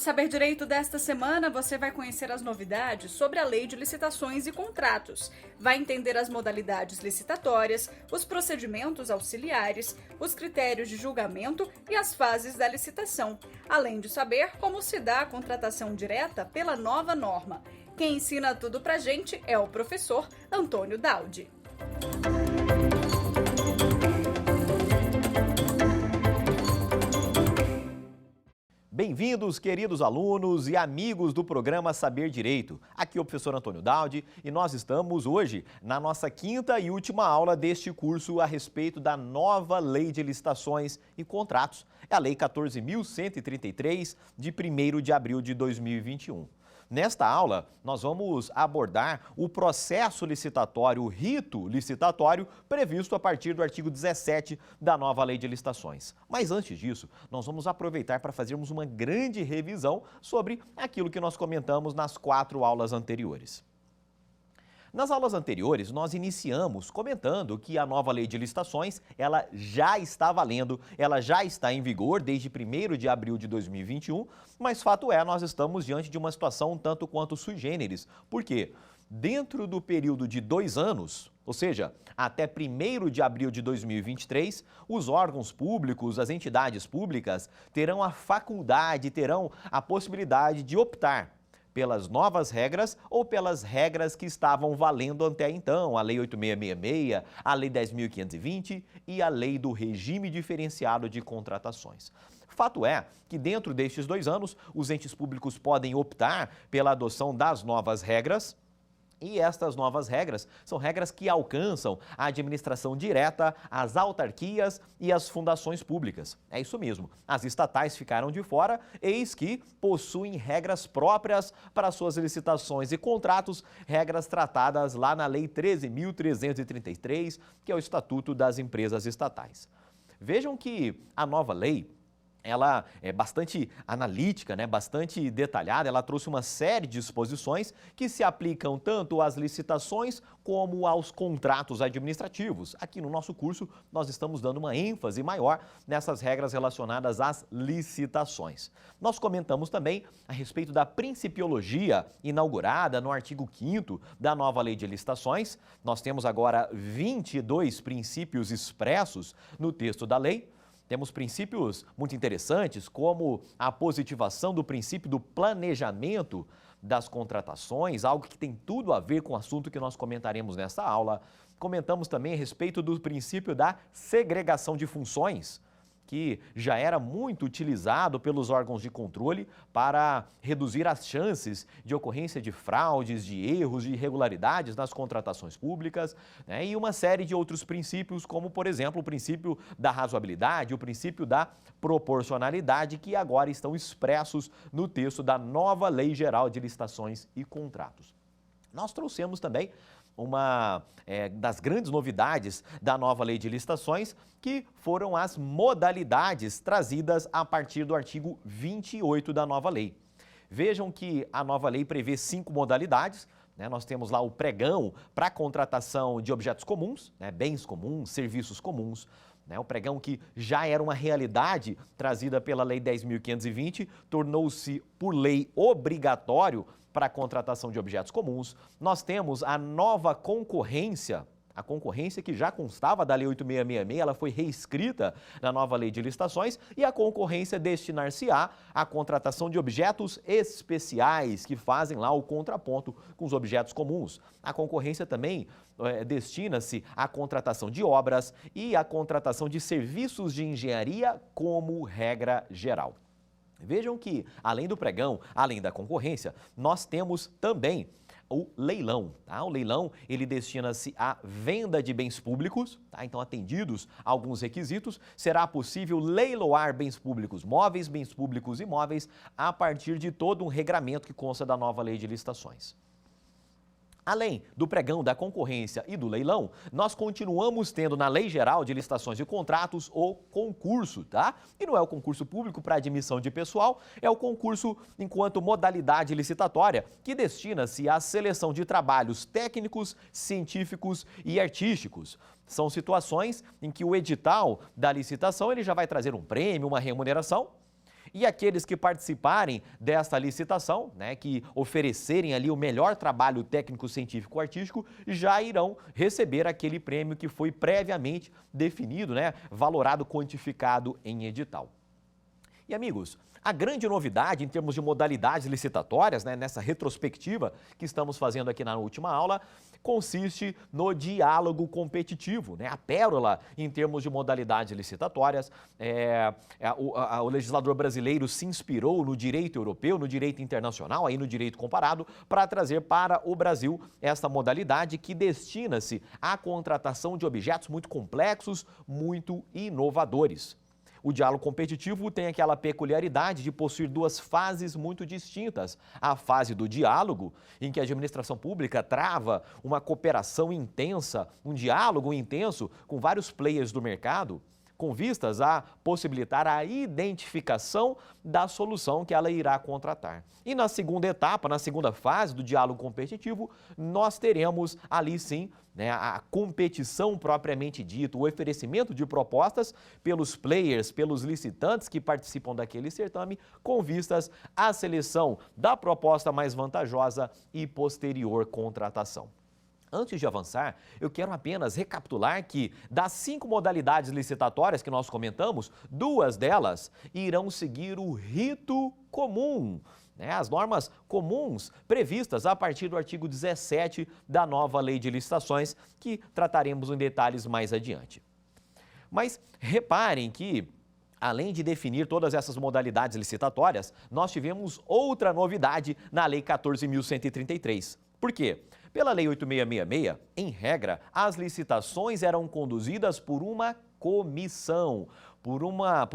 No Saber Direito desta semana, você vai conhecer as novidades sobre a Lei de Licitações e Contratos. Vai entender as modalidades licitatórias, os procedimentos auxiliares, os critérios de julgamento e as fases da licitação, além de saber como se dá a contratação direta pela nova norma. Quem ensina tudo pra gente é o professor Antônio Daudi. Bem-vindos, queridos alunos e amigos do programa Saber Direito. Aqui é o professor Antônio Daudi e nós estamos hoje na nossa quinta e última aula deste curso a respeito da nova Lei de Licitações e Contratos. É a Lei 14.133, de 1º de abril de 2021. Nesta aula, nós vamos abordar o processo licitatório, o rito licitatório, previsto a partir do artigo 17 da nova Lei de Licitações. Mas antes disso, nós vamos aproveitar para fazermos uma grande revisão sobre aquilo que nós comentamos nas 4 aulas anteriores. Nas aulas anteriores, nós iniciamos comentando que a nova Lei de Licitações, ela já está valendo, ela já está em vigor desde 1º de abril de 2021, mas fato é, nós estamos diante de uma situação um tanto quanto sui generis. Por quê? Dentro do período de 2 anos, ou seja, até 1º de abril de 2023, os órgãos públicos, as entidades públicas, terão a faculdade, terão a possibilidade de optar pelas novas regras ou pelas regras que estavam valendo até então, a Lei 8.666, a Lei 10.520 e a Lei do Regime Diferenciado de Contratações. Fato é que dentro destes 2 anos, os entes públicos podem optar pela adoção das novas regras. E estas novas regras são regras que alcançam a administração direta, as autarquias e as fundações públicas. É isso mesmo, as estatais ficaram de fora, eis que possuem regras próprias para suas licitações e contratos, regras tratadas lá na Lei 13.333, que é o Estatuto das Empresas Estatais. Vejam que a nova lei, ela é bastante analítica, bastante detalhada, ela trouxe uma série de disposições que se aplicam tanto às licitações como aos contratos administrativos. Aqui no nosso curso, nós estamos dando uma ênfase maior nessas regras relacionadas às licitações. Nós comentamos também a respeito da principiologia inaugurada no artigo 5º da nova Lei de Licitações. Nós temos agora 22 princípios expressos no texto da lei. Temos princípios muito interessantes, como a positivação do princípio do planejamento das contratações, algo que tem tudo a ver com o assunto que nós comentaremos nessa aula. Comentamos também a respeito do princípio da segregação de funções, que já era muito utilizado pelos órgãos de controle para reduzir as chances de ocorrência de fraudes, de erros, de irregularidades nas contratações públicas, e uma série de outros princípios, como, por exemplo, o princípio da razoabilidade, o princípio da proporcionalidade, que agora estão expressos no texto da nova Lei Geral de Licitações e Contratos. Nós trouxemos também uma das grandes novidades da nova Lei de Licitações, que foram as modalidades trazidas a partir do artigo 28 da nova lei. Vejam que a nova lei prevê 5 modalidades. Nós temos lá o pregão para a contratação de objetos comuns, bens comuns, serviços comuns. O pregão, que já era uma realidade trazida pela Lei 10.520, tornou-se por lei obrigatório para a contratação de objetos comuns. Nós temos a nova concorrência, a concorrência que já constava da Lei 8.666, ela foi reescrita na nova Lei de Licitações, e a concorrência destinar-se-á à contratação de objetos especiais que fazem lá o contraponto com os objetos comuns. A concorrência também destina-se à contratação de obras e à contratação de serviços de engenharia como regra geral. Vejam que, além do pregão, além da concorrência, nós temos também o leilão. O leilão, ele destina-se à venda de bens públicos, então, atendidos alguns requisitos, será possível leiloar bens públicos móveis, bens públicos imóveis, a partir de todo um regramento que consta da nova Lei de Licitações. Além do pregão, da concorrência e do leilão, nós continuamos tendo na Lei Geral de Licitações e Contratos o concurso, E não é o concurso público para admissão de pessoal, é o concurso enquanto modalidade licitatória, que destina-se à seleção de trabalhos técnicos, científicos e artísticos. São situações em que o edital da licitação ele já vai trazer um prêmio, uma remuneração, E aqueles que participarem desta licitação, né, que oferecerem ali o melhor trabalho técnico-científico-artístico, já irão receber aquele prêmio que foi previamente definido, né, valorado, quantificado em edital. E amigos, a grande novidade em termos de modalidades licitatórias, né, nessa retrospectiva que estamos fazendo aqui na última aula, consiste no diálogo competitivo, né? A pérola em termos de modalidades licitatórias. O legislador brasileiro se inspirou no direito europeu, no direito internacional, aí no direito comparado, para trazer para o Brasil esta modalidade que destina-se à contratação de objetos muito complexos, muito inovadores. O diálogo competitivo tem aquela peculiaridade de possuir duas fases muito distintas. A fase do diálogo, em que a administração pública trava uma cooperação intensa, um diálogo intenso com vários players do mercado, com vistas a possibilitar a identificação da solução que ela irá contratar. E na segunda etapa, na segunda fase do diálogo competitivo, nós teremos ali sim, né, a competição propriamente dita, o oferecimento de propostas pelos players, pelos licitantes que participam daquele certame, com vistas à seleção da proposta mais vantajosa e posterior contratação. Antes de avançar, eu quero apenas recapitular que, das 5 modalidades licitatórias que nós comentamos, 2 delas irão seguir o rito comum, né? As normas comuns previstas a partir do artigo 17 da nova Lei de Licitações, que trataremos em detalhes mais adiante. Mas reparem que, além de definir todas essas modalidades licitatórias, nós tivemos outra novidade na Lei 14.133. Por quê? Pela Lei 8.666, em regra, as licitações eram conduzidas por uma comissão, por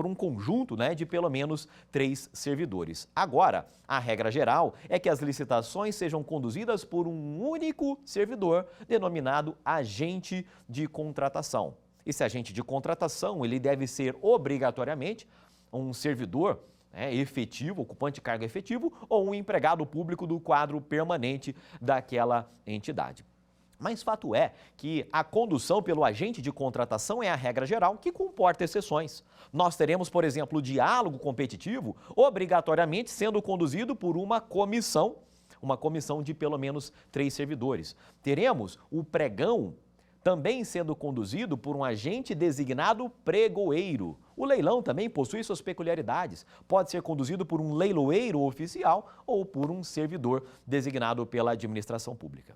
um conjunto, né, de pelo menos 3 servidores. Agora, a regra geral é que as licitações sejam conduzidas por um único servidor, denominado agente de contratação. Esse agente de contratação, ele deve ser obrigatoriamente um servidor efetivo, ocupante de cargo efetivo, ou um empregado público do quadro permanente daquela entidade. Mas fato é que a condução pelo agente de contratação é a regra geral, que comporta exceções. Nós teremos, por exemplo, o diálogo competitivo obrigatoriamente sendo conduzido por uma comissão de pelo menos 3 servidores. Teremos o pregão também sendo conduzido por um agente designado pregoeiro. O leilão também possui suas peculiaridades. Pode ser conduzido por um leiloeiro oficial ou por um servidor designado pela administração pública.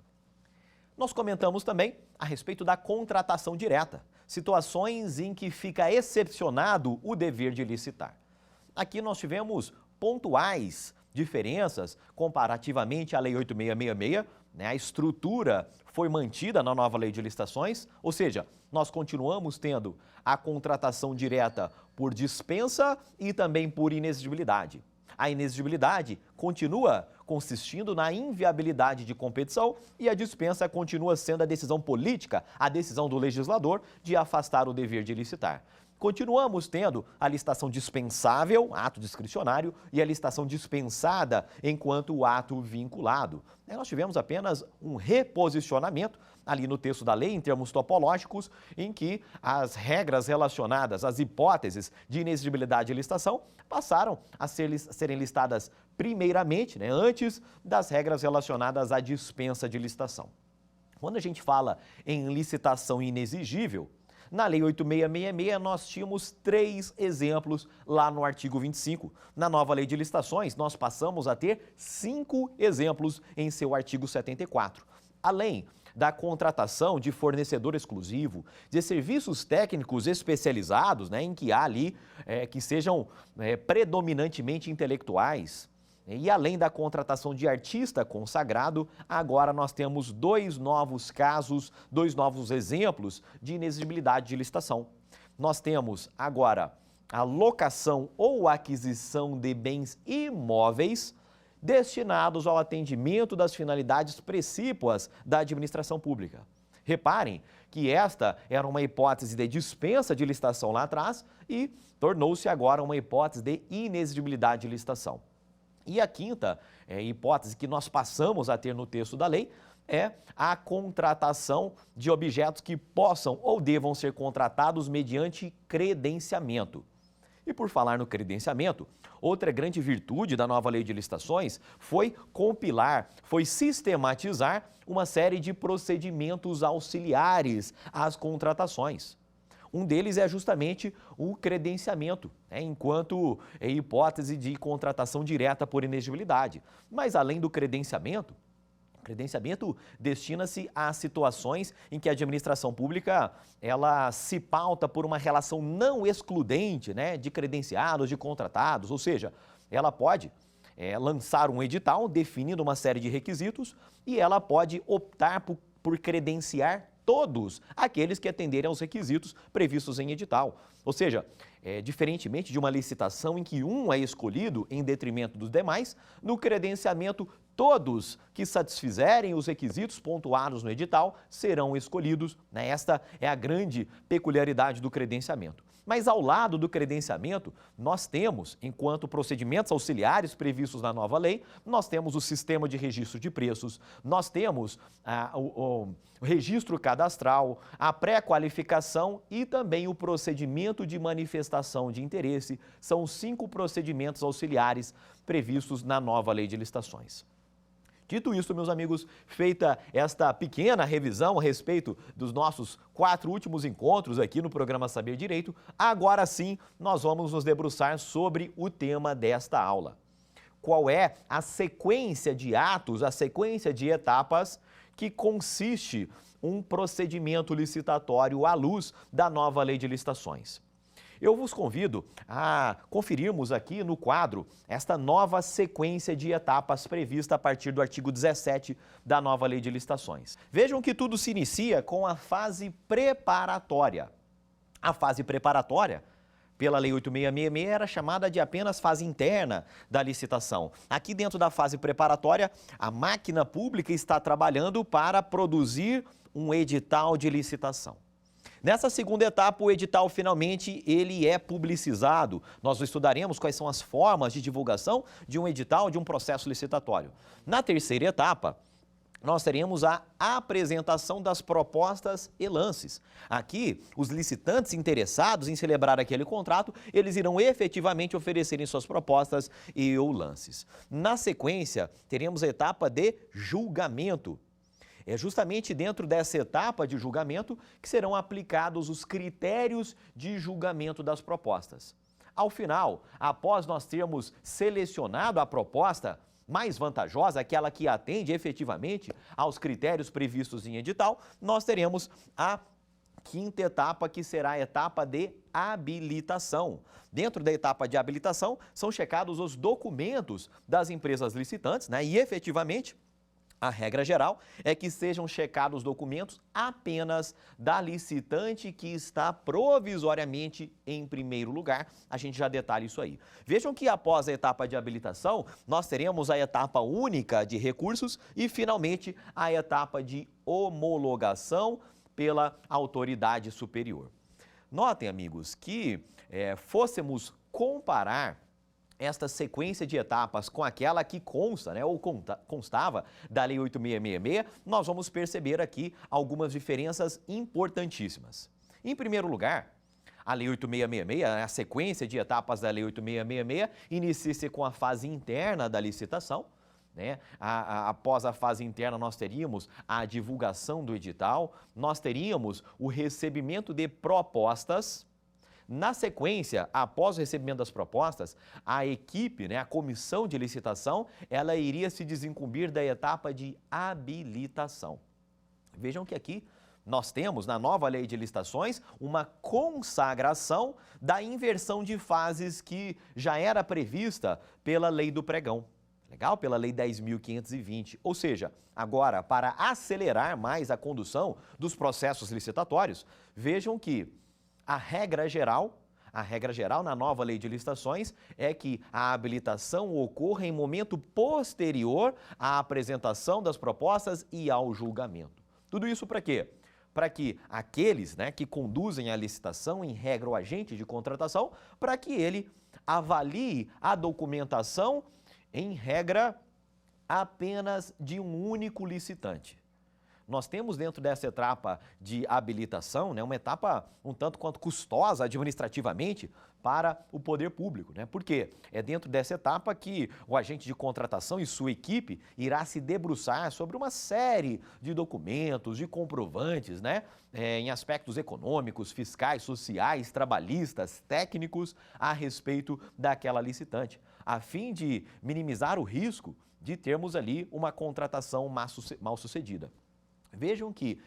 Nós comentamos também a respeito da contratação direta, situações em que fica excepcionado o dever de licitar. Aqui nós tivemos pontuais diferenças comparativamente à Lei 8.666, né? A estrutura foi mantida na nova Lei de Licitações, ou seja, nós continuamos tendo a contratação direta por dispensa e também por inexigibilidade. A inexigibilidade continua consistindo na inviabilidade de competição e a dispensa continua sendo a decisão política, a decisão do legislador de afastar o dever de licitar. Continuamos tendo a licitação dispensável, ato discricionário, e a licitação dispensada enquanto ato vinculado. Nós tivemos apenas um reposicionamento ali no texto da lei, em termos topológicos, em que as regras relacionadas às hipóteses de inexigibilidade de licitação passaram a serem listadas primeiramente, antes das regras relacionadas à dispensa de licitação. Quando a gente fala em licitação inexigível, na Lei 8.666, nós tínhamos 3 exemplos lá no artigo 25. Na nova Lei de Licitações, nós passamos a ter 5 exemplos em seu artigo 74. Além da contratação de fornecedor exclusivo, de serviços técnicos especializados, em que há ali que sejam predominantemente intelectuais, e além da contratação de artista consagrado, agora nós temos 2 novos casos, 2 novos exemplos de inexigibilidade de licitação. Nós temos agora a locação ou aquisição de bens imóveis destinados ao atendimento das finalidades precípuas da administração pública. Reparem que esta era uma hipótese de dispensa de licitação lá atrás e tornou-se agora uma hipótese de inexigibilidade de licitação. E a quinta hipótese que nós passamos a ter no texto da lei é a contratação de objetos que possam ou devam ser contratados mediante credenciamento. E por falar no credenciamento, outra grande virtude da nova lei de licitações foi compilar, foi sistematizar uma série de procedimentos auxiliares às contratações. Um deles é justamente o credenciamento, enquanto hipótese de contratação direta por inexigibilidade. Mas além do credenciamento, o credenciamento destina-se a situações em que a administração pública ela se pauta por uma relação não excludente, de credenciados, de contratados, ou seja, ela pode lançar um edital definindo uma série de requisitos e ela pode optar por credenciar todos aqueles que atenderem aos requisitos previstos em edital. Ou seja, diferentemente de uma licitação em que um é escolhido em detrimento dos demais, no credenciamento todos que satisfizerem os requisitos pontuados no edital serão escolhidos. Esta é a grande peculiaridade do credenciamento. Mas ao lado do credenciamento, nós temos, enquanto procedimentos auxiliares previstos na nova lei, nós temos o sistema de registro de preços, nós temos o registro cadastral, a pré-qualificação e também o procedimento de manifestação de interesse. São 5 procedimentos auxiliares previstos na nova lei de licitações. Dito isso, meus amigos, feita esta pequena revisão a respeito dos nossos 4 últimos encontros aqui no programa Saber Direito, agora sim nós vamos nos debruçar sobre o tema desta aula. Qual é a sequência de atos, a sequência de etapas que consiste um procedimento licitatório à luz da nova lei de licitações? Eu vos convido a conferirmos aqui no quadro esta nova sequência de etapas prevista a partir do artigo 17 da nova lei de licitações. Vejam que tudo se inicia com a fase preparatória. A fase preparatória, pela Lei 8666, era chamada de apenas fase interna da licitação. Aqui dentro da fase preparatória, a máquina pública está trabalhando para produzir um edital de licitação. Nessa segunda etapa, o edital finalmente ele é publicizado. Nós estudaremos quais são as formas de divulgação de um edital, de um processo licitatório. Na terceira etapa, nós teremos a apresentação das propostas e lances. Aqui, os licitantes interessados em celebrar aquele contrato, eles irão efetivamente oferecerem suas propostas e ou lances. Na sequência, teremos a etapa de julgamento. É justamente dentro dessa etapa de julgamento que serão aplicados os critérios de julgamento das propostas. Ao final, após nós termos selecionado a proposta mais vantajosa, aquela que atende efetivamente aos critérios previstos em edital, nós teremos a quinta etapa, que será a etapa de habilitação. Dentro da etapa de habilitação, são checados os documentos das empresas licitantes, e efetivamente, a regra geral é que sejam checados os documentos apenas da licitante que está provisoriamente em primeiro lugar. A gente já detalha isso aí. Vejam que após a etapa de habilitação, nós teremos a etapa única de recursos e, finalmente, a etapa de homologação pela autoridade superior. Notem, amigos, que fôssemos comparar esta sequência de etapas com aquela que consta, ou constava da Lei 8666, nós vamos perceber aqui algumas diferenças importantíssimas. Em primeiro lugar, a Lei 8666, a sequência de etapas da Lei 8666, inicia-se com a fase interna da licitação. Após a fase interna, nós teríamos a divulgação do edital, nós teríamos o recebimento de propostas. Na sequência, após o recebimento das propostas, a equipe, a comissão de licitação, ela iria se desincumbir da etapa de habilitação. Vejam que aqui nós temos, na nova lei de licitações, uma consagração da inversão de fases que já era prevista pela lei do pregão. Legal? Pela Lei 10.520. Ou seja, agora, para acelerar mais a condução dos processos licitatórios, vejam que a regra geral na nova lei de licitações é que a habilitação ocorra em momento posterior à apresentação das propostas e ao julgamento. Tudo isso para quê? Para que aqueles que conduzem a licitação, em regra o agente de contratação, para que ele avalie a documentação, em regra, apenas de um único licitante. nós temos dentro dessa etapa de habilitação, né, uma etapa um tanto quanto custosa administrativamente para o poder público, né? Por quê? É dentro dessa etapa que o agente de contratação e sua equipe irá se debruçar sobre uma série de documentos, de comprovantes, né? Em aspectos econômicos, fiscais, sociais, trabalhistas, técnicos a respeito daquela licitante, a fim de minimizar o risco de termos ali uma contratação mal sucedida. Vejam que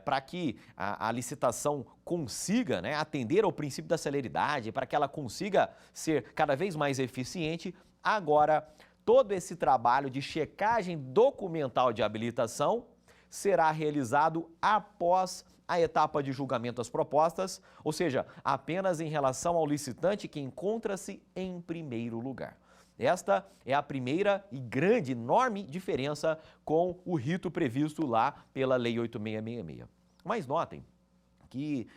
para que a licitação consiga, né, atender ao princípio da celeridade, para que ela consiga ser cada vez mais eficiente, agora todo esse trabalho de checagem documental de habilitação será realizado após a etapa de julgamento das propostas, ou seja, apenas em relação ao licitante que encontra-se em primeiro lugar. Esta é a primeira e grande, enorme diferença com o rito previsto lá pela Lei 8666. Mas notem que,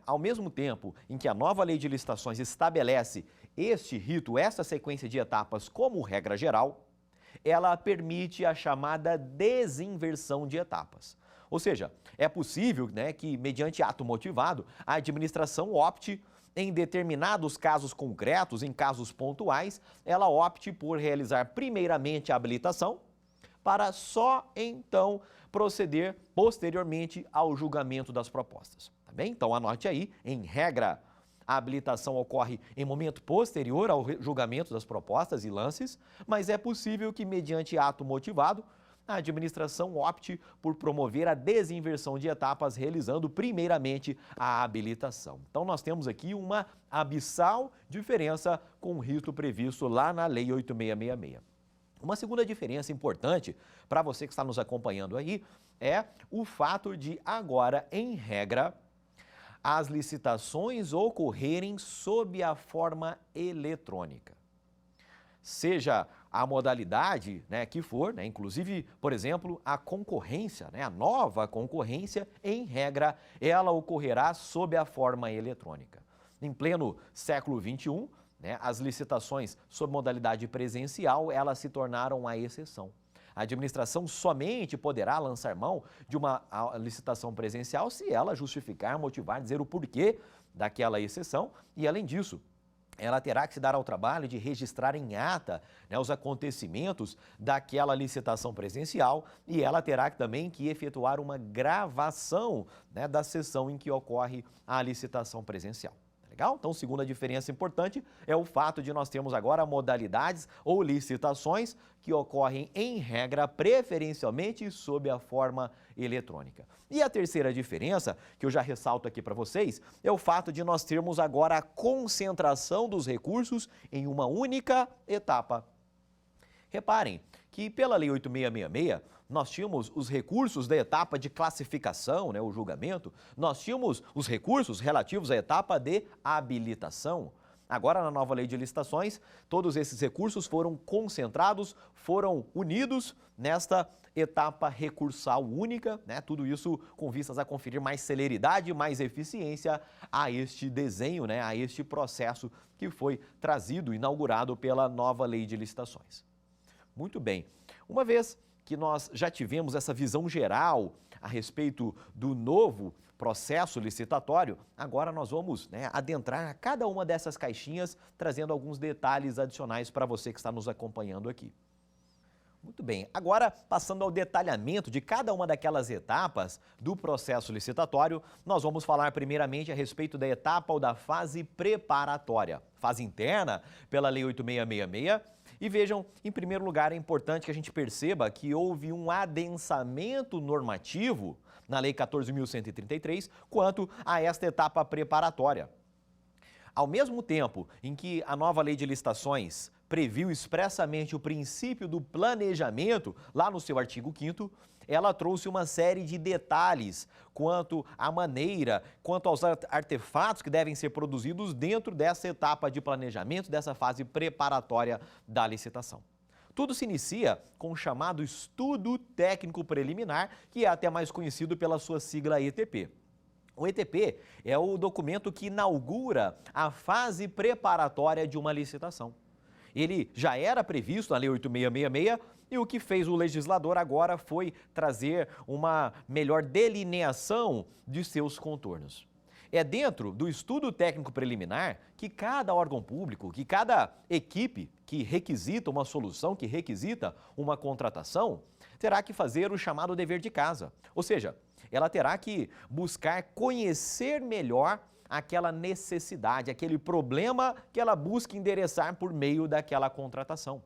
ao mesmo tempo em que a nova Lei de Licitações estabelece este rito, essa sequência de etapas como regra geral, ela permite a chamada desinversão de etapas. Ou seja, é possível, né, que, mediante ato motivado, a administração opte em determinados casos concretos, em casos pontuais, ela opte por realizar primeiramente a habilitação para só então proceder posteriormente ao julgamento das propostas. Tá bem? Então anote aí, em regra, a habilitação ocorre em momento posterior ao julgamento das propostas e lances, mas é possível que, mediante ato motivado, a administração opte por promover a desinversão de etapas, realizando primeiramente a habilitação. Então, nós temos aqui uma abissal diferença com o rito previsto lá na Lei 8666. Uma segunda diferença importante para você que está nos acompanhando aí é o fato de agora, em regra, as licitações ocorrerem sob a forma eletrônica. Seja a modalidade, né, que for, né, inclusive, por exemplo, a concorrência, né, a nova concorrência, em regra, ela ocorrerá sob a forma eletrônica. Em pleno século XXI, né, as licitações sob modalidade presencial, elas se tornaram a exceção. A administração somente poderá lançar mão de uma licitação presencial se ela justificar, motivar, dizer o porquê daquela exceção e, além disso, ela terá que se dar ao trabalho de registrar em ata, né, os acontecimentos daquela licitação presencial e ela terá também que efetuar uma gravação, né, da sessão em que ocorre a licitação presencial. Legal? Então, segunda diferença importante é o fato de nós termos agora modalidades ou licitações que ocorrem, em regra, preferencialmente sob a forma eletrônica. E a terceira diferença, que eu já ressalto aqui para vocês, é o fato de nós termos agora a concentração dos recursos em uma única etapa. Reparem que pela Lei 8666, nós tínhamos os recursos da etapa de classificação, né, o julgamento, nós tínhamos os recursos relativos à etapa de habilitação. Agora, na nova Lei de Licitações, todos esses recursos foram concentrados, foram unidos nesta etapa recursal única, né? Tudo isso com vistas a conferir mais celeridade, mais eficiência a este desenho, né? A este processo que foi trazido, inaugurado pela nova Lei de Licitações. Muito bem. Uma vez que nós já tivemos essa visão geral a respeito do novo processo licitatório, agora nós vamos, né, adentrar a cada uma dessas caixinhas, trazendo alguns detalhes adicionais para você que está nos acompanhando aqui. Muito bem, agora passando ao detalhamento de cada uma daquelas etapas do processo licitatório, nós vamos falar primeiramente a respeito da etapa ou da fase preparatória, fase interna pela Lei 8666. E vejam, em primeiro lugar, é importante que a gente perceba que houve um adensamento normativo na Lei 14.133 quanto a esta etapa preparatória. Ao mesmo tempo em que a nova Lei de Licitações previu expressamente o princípio do planejamento, lá no seu artigo 5º, ela trouxe uma série de detalhes quanto à maneira, quanto aos artefatos que devem ser produzidos dentro dessa etapa de planejamento, dessa fase preparatória da licitação. Tudo se inicia com o chamado Estudo Técnico Preliminar, que é até mais conhecido pela sua sigla ETP. O ETP é o documento que inaugura a fase preparatória de uma licitação. ele já era previsto na Lei 8666 e o que fez o legislador agora foi trazer uma melhor delineação de seus contornos. É dentro do estudo técnico preliminar que cada órgão público, que cada equipe que requisita uma solução, que requisita uma contratação, terá que fazer o chamado dever de casa. Ou seja, ela terá que buscar conhecer melhor aquela necessidade, aquele problema que ela busca endereçar por meio daquela contratação.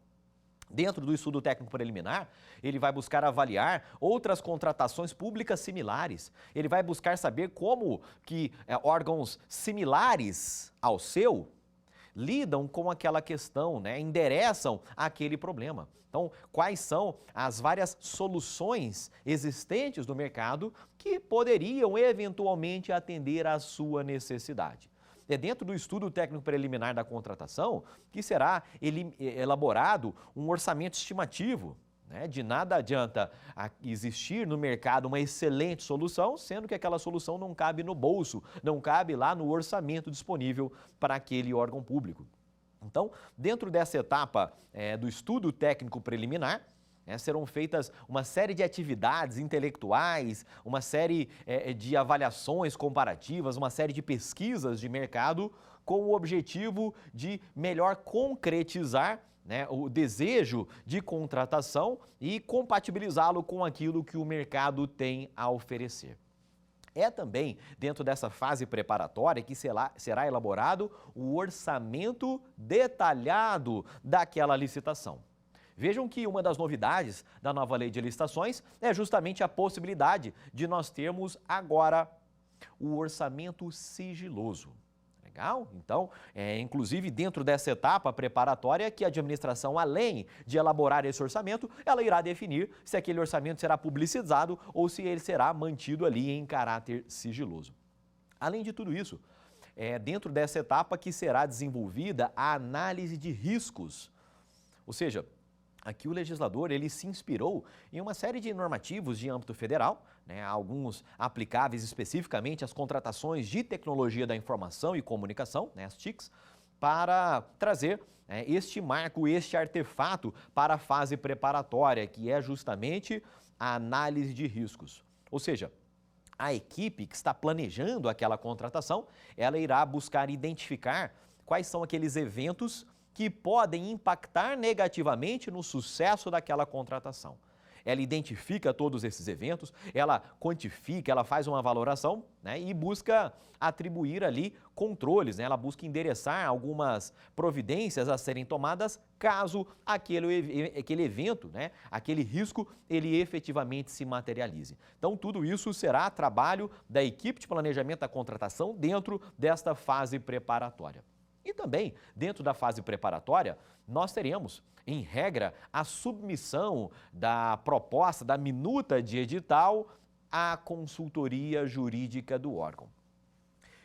Dentro do estudo técnico preliminar, ele vai buscar avaliar outras contratações públicas similares. Ele vai buscar saber como que órgãos similares ao seu lidam com aquela questão, endereçam aquele problema. Então, quais são as várias soluções existentes no mercado que poderiam eventualmente atender à sua necessidade? É dentro do estudo técnico preliminar da contratação que será elaborado um orçamento estimativo. De nada adianta existir no mercado uma excelente solução, sendo que aquela solução não cabe no bolso, não cabe lá no orçamento disponível para aquele órgão público. Então, dentro dessa etapa do estudo técnico preliminar, serão feitas uma série de atividades intelectuais, uma série de avaliações comparativas, uma série de pesquisas de mercado com o objetivo de melhor concretizar o desejo de contratação e compatibilizá-lo com aquilo que o mercado tem a oferecer. É também dentro dessa fase preparatória que será elaborado o orçamento detalhado daquela licitação. Vejam que uma das novidades da nova lei de licitações é justamente a possibilidade de nós termos agora o orçamento sigiloso. Legal? Então, inclusive dentro dessa etapa preparatória que a administração, além de elaborar esse orçamento, ela irá definir se aquele orçamento será publicizado ou se ele será mantido ali em caráter sigiloso. Além de tudo isso, dentro dessa etapa que será desenvolvida a análise de riscos, ou seja, aqui o legislador ele se inspirou em uma série de normativos de âmbito federal, alguns aplicáveis especificamente às contratações de tecnologia da informação e comunicação, as TICs, para trazer este marco, este artefato para a fase preparatória, que é justamente a análise de riscos. Ou seja, a equipe que está planejando aquela contratação, ela irá buscar identificar quais são aqueles eventos que podem impactar negativamente no sucesso daquela contratação. Ela identifica todos esses eventos, ela quantifica, ela faz uma valoração e busca atribuir ali controles, ela busca endereçar algumas providências a serem tomadas caso aquele evento, aquele risco, ele efetivamente se materialize. Então, tudo isso será trabalho da equipe de planejamento da contratação dentro desta fase preparatória. E também, dentro da fase preparatória, nós teremos, em regra, a submissão da proposta, da minuta de edital à consultoria jurídica do órgão.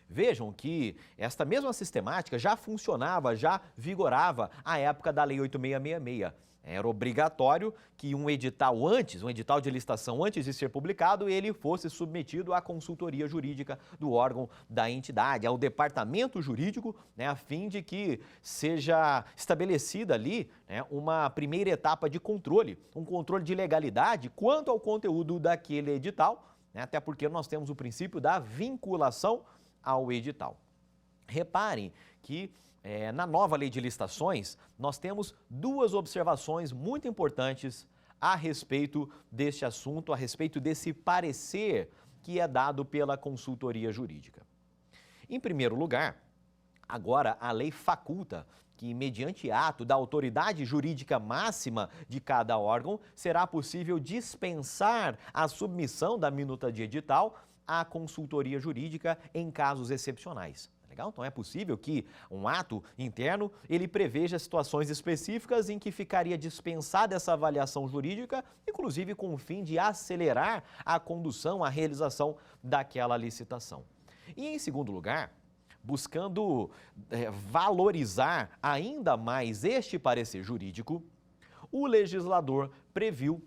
Vejam que esta mesma sistemática já funcionava, já vigorava à época da Lei 8666. Era obrigatório que um edital de licitação antes de ser publicado, ele fosse submetido à consultoria jurídica do órgão da entidade, ao departamento jurídico, a fim de que seja estabelecida ali uma primeira etapa de controle, um controle de legalidade quanto ao conteúdo daquele edital, até porque nós temos o princípio da vinculação ao edital. Reparem que na nova lei de licitações, nós temos duas observações muito importantes a respeito deste assunto, a respeito desse parecer que é dado pela consultoria jurídica. Em primeiro lugar, agora a lei faculta que, mediante ato da autoridade jurídica máxima de cada órgão, será possível dispensar a submissão da minuta de edital à consultoria jurídica em casos excepcionais. Legal? Então é possível que um ato interno ele preveja situações específicas em que ficaria dispensada essa avaliação jurídica, inclusive com o fim de acelerar a condução, a realização daquela licitação. E em segundo lugar, buscando valorizar ainda mais este parecer jurídico, o legislador previu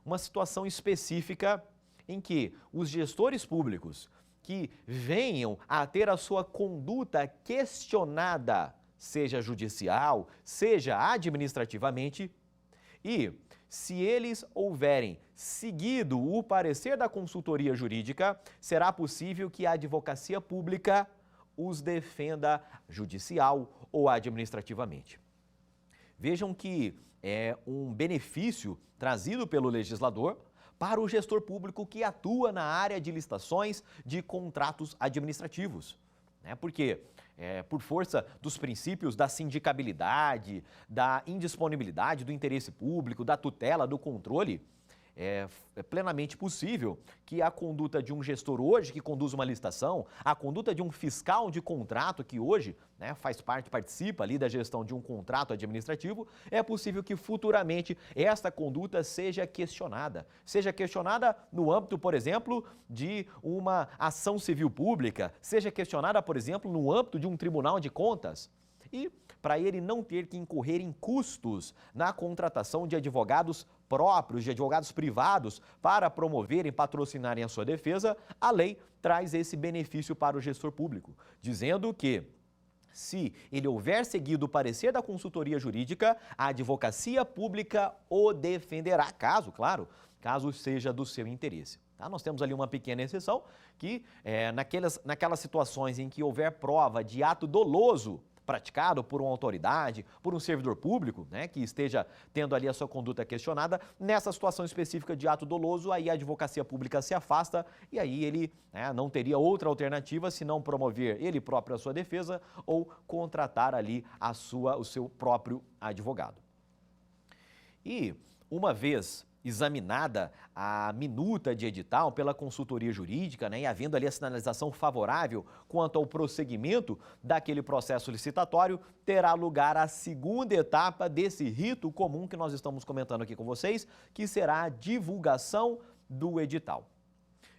uma situação específica em que os gestores públicos que venham a ter a sua conduta questionada seja judicial, seja administrativamente, e se eles houverem seguido o parecer da consultoria jurídica, será possível que a advocacia pública os defenda judicial ou administrativamente. Vejam que é um benefício trazido pelo legislador para o gestor público que atua na área de licitações de contratos administrativos. Porque, por força dos princípios da sindicabilidade, da indisponibilidade do interesse público, da tutela, do controle, é plenamente possível que a conduta de um gestor hoje que conduz uma licitação, a conduta de um fiscal de contrato que hoje participa ali da gestão de um contrato administrativo, é possível que futuramente esta conduta seja questionada. Seja questionada no âmbito, por exemplo, de uma ação civil pública, seja questionada, por exemplo, no âmbito de um tribunal de contas. E para ele não ter que incorrer em custos na contratação de advogados próprios, de advogados privados, para promoverem, patrocinarem a sua defesa, a lei traz esse benefício para o gestor público, dizendo que, se ele houver seguido o parecer da consultoria jurídica, a advocacia pública o defenderá, caso seja do seu interesse. Nós temos ali uma pequena exceção, que naquelas situações em que houver prova de ato doloso praticado por uma autoridade, por um servidor público, que esteja tendo ali a sua conduta questionada, nessa situação específica de ato doloso, aí a advocacia pública se afasta e aí ele não teria outra alternativa senão promover ele próprio a sua defesa ou contratar ali o seu próprio advogado. E uma vez examinada a minuta de edital pela consultoria jurídica, e havendo ali a sinalização favorável quanto ao prosseguimento daquele processo licitatório, terá lugar a segunda etapa desse rito comum que nós estamos comentando aqui com vocês, que será a divulgação do edital.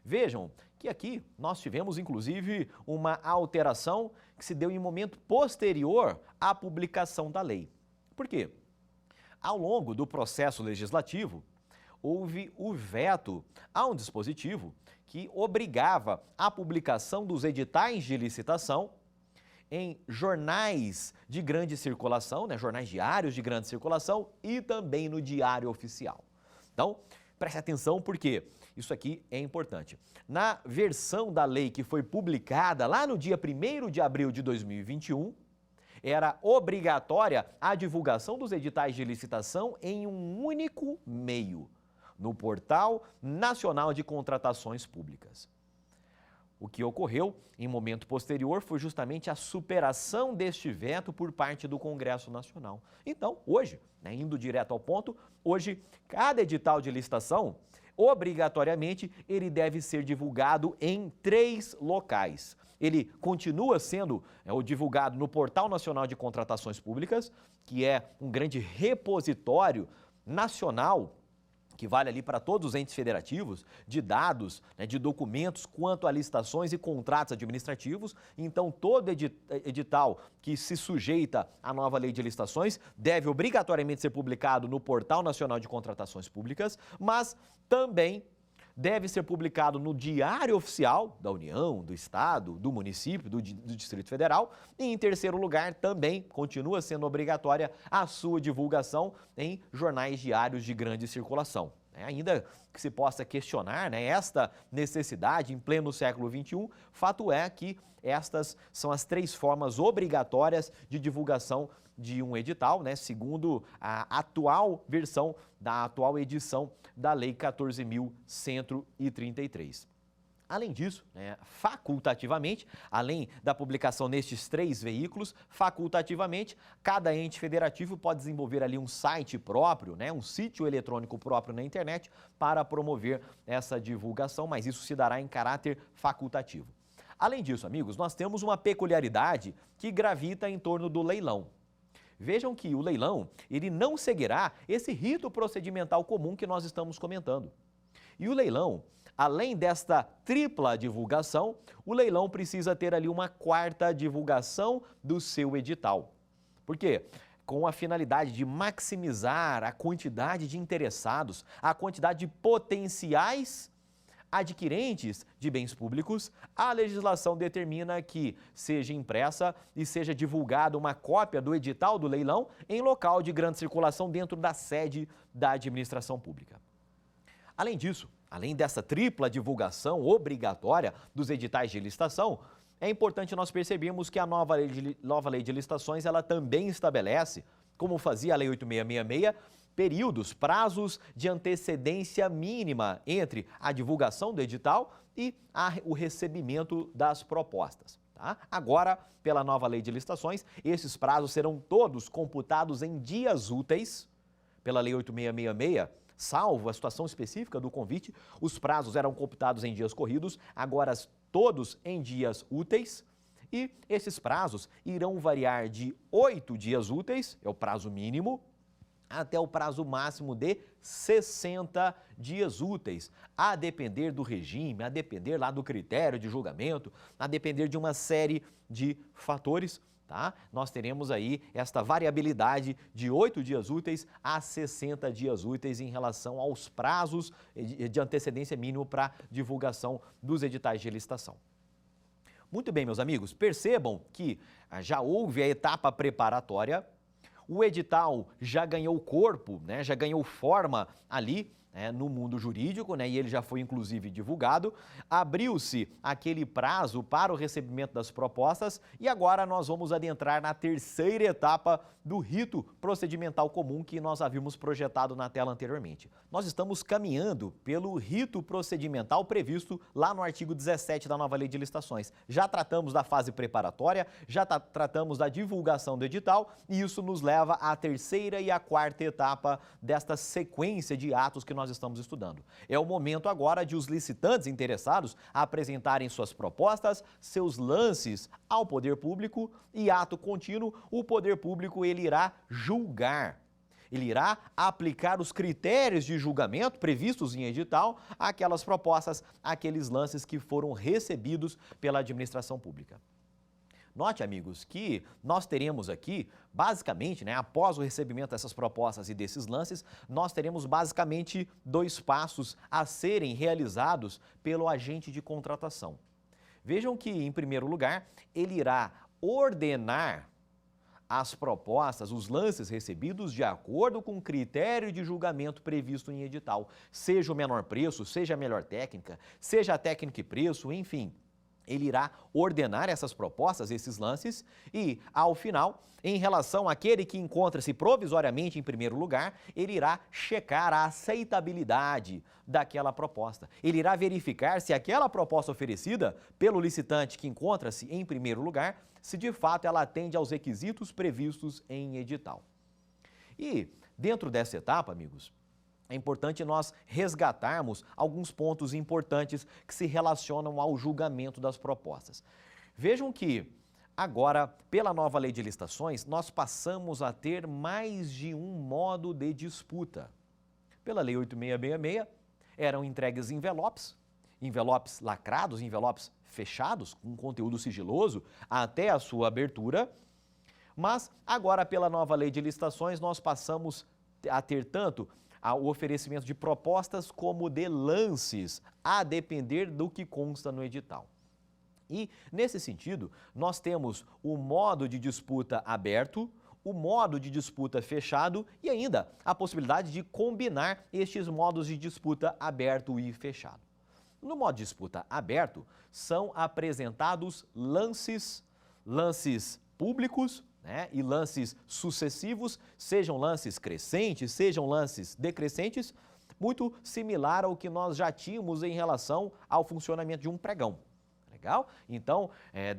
Vejam que aqui nós tivemos, inclusive, uma alteração que se deu em momento posterior à publicação da lei. Por quê? Ao longo do processo legislativo, houve o veto a um dispositivo que obrigava a publicação dos editais de licitação em jornais de grande circulação, jornais diários de grande circulação e também no Diário Oficial. Então, preste atenção porque isso aqui é importante. Na versão da lei que foi publicada lá no dia 1º de abril de 2021, era obrigatória a divulgação dos editais de licitação em um único meio, no Portal Nacional de Contratações Públicas. O que ocorreu em momento posterior foi justamente a superação deste veto por parte do Congresso Nacional. Então, hoje, indo direto ao ponto, hoje cada edital de licitação, obrigatoriamente, ele deve ser divulgado em 3 locais. Ele continua sendo divulgado no Portal Nacional de Contratações Públicas, que é um grande repositório nacional que vale ali para todos os entes federativos, de dados, de documentos quanto a licitações e contratos administrativos. Então, todo edital que se sujeita à nova lei de licitações deve obrigatoriamente ser publicado no Portal Nacional de Contratações Públicas, mas também deve ser publicado no Diário Oficial da União, do Estado, do município, do Distrito Federal. E, em terceiro lugar, também continua sendo obrigatória a sua divulgação em jornais diários de grande circulação. Ainda que se possa questionar esta necessidade em pleno século XXI, fato é que estas são as 3 formas obrigatórias de divulgação de um edital, segundo a atual versão da atual edição da Lei 14.133. Além disso, facultativamente, além da publicação nestes 3 veículos, facultativamente, cada ente federativo pode desenvolver ali um site próprio, um sítio eletrônico próprio na internet para promover essa divulgação, mas isso se dará em caráter facultativo. Além disso, amigos, nós temos uma peculiaridade que gravita em torno do leilão. Vejam que o leilão, ele não seguirá esse rito procedimental comum que nós estamos comentando. E o leilão, além desta tripla divulgação, o leilão precisa ter ali uma 4ª divulgação do seu edital. Por quê? Com a finalidade de maximizar a quantidade de interessados, a quantidade de potenciais adquirentes de bens públicos, a legislação determina que seja impressa e seja divulgada uma cópia do edital do leilão em local de grande circulação dentro da sede da administração pública. Além disso, além dessa tripla divulgação obrigatória dos editais de licitação, é importante nós percebermos que a nova lei de licitações ela também estabelece, como fazia a Lei 8666, períodos, prazos de antecedência mínima entre a divulgação do edital e o recebimento das propostas. Tá? Agora, pela nova lei de licitações, esses prazos serão todos computados em dias úteis. Pela Lei 8666, salvo a situação específica do convite, os prazos eram computados em dias corridos, agora todos em dias úteis. E esses prazos irão variar de 8 dias úteis, é o prazo mínimo, até o prazo máximo de 60 dias úteis, a depender do regime, a depender lá do critério de julgamento, a depender de uma série de fatores, tá? Nós teremos aí esta variabilidade de 8 dias úteis a 60 dias úteis em relação aos prazos de antecedência mínimo para divulgação dos editais de licitação. Muito bem, meus amigos, percebam que já houve a etapa preparatória. O edital já ganhou corpo, né, já ganhou forma ali no mundo jurídico, né, e ele já foi inclusive divulgado. Abriu-se aquele prazo para o recebimento das propostas e agora nós vamos adentrar na terceira etapa do rito procedimental comum que nós havíamos projetado na tela anteriormente. Nós estamos caminhando pelo rito procedimental previsto lá no artigo 17 da nova lei de licitações. Já tratamos da fase preparatória, já tratamos da divulgação do edital e isso nos leva à terceira e à quarta etapa desta sequência de atos que nós estamos estudando. É o momento agora de os licitantes interessados apresentarem suas propostas, seus lances ao poder público e, ato contínuo, o poder público ele irá julgar. Ele irá aplicar os critérios de julgamento previstos em edital àquelas propostas, àqueles lances que foram recebidos pela administração pública. Note, amigos, que nós teremos aqui, basicamente, após o recebimento dessas propostas e desses lances, nós teremos basicamente 2 passos a serem realizados pelo agente de contratação. Vejam que, em primeiro lugar, ele irá ordenar as propostas, os lances recebidos de acordo com o critério de julgamento previsto em edital, seja o menor preço, seja a melhor técnica, seja a técnica e preço, enfim. Ele irá ordenar essas propostas, esses lances e, ao final, em relação àquele que encontra-se provisoriamente em primeiro lugar, ele irá checar a aceitabilidade daquela proposta. Ele irá verificar se aquela proposta oferecida pelo licitante que encontra-se em primeiro lugar, se de fato ela atende aos requisitos previstos em edital. E, dentro dessa etapa, amigos, é importante nós resgatarmos alguns pontos importantes que se relacionam ao julgamento das propostas. Vejam que, agora, pela nova lei de licitações, nós passamos a ter mais de um modo de disputa. Pela lei 8666, eram entregues envelopes lacrados, envelopes fechados, com conteúdo sigiloso, até a sua abertura. Mas, agora, pela nova lei de licitações, nós passamos a ter tanto o oferecimento de propostas como de lances, a depender do que consta no edital. E, nesse sentido, nós temos o modo de disputa aberto, o modo de disputa fechado e ainda a possibilidade de combinar estes modos de disputa aberto e fechado. No modo de disputa aberto, são apresentados lances públicos, e lances sucessivos, sejam lances crescentes, sejam lances decrescentes, muito similar ao que nós já tínhamos em relação ao funcionamento de um pregão. Legal? Então,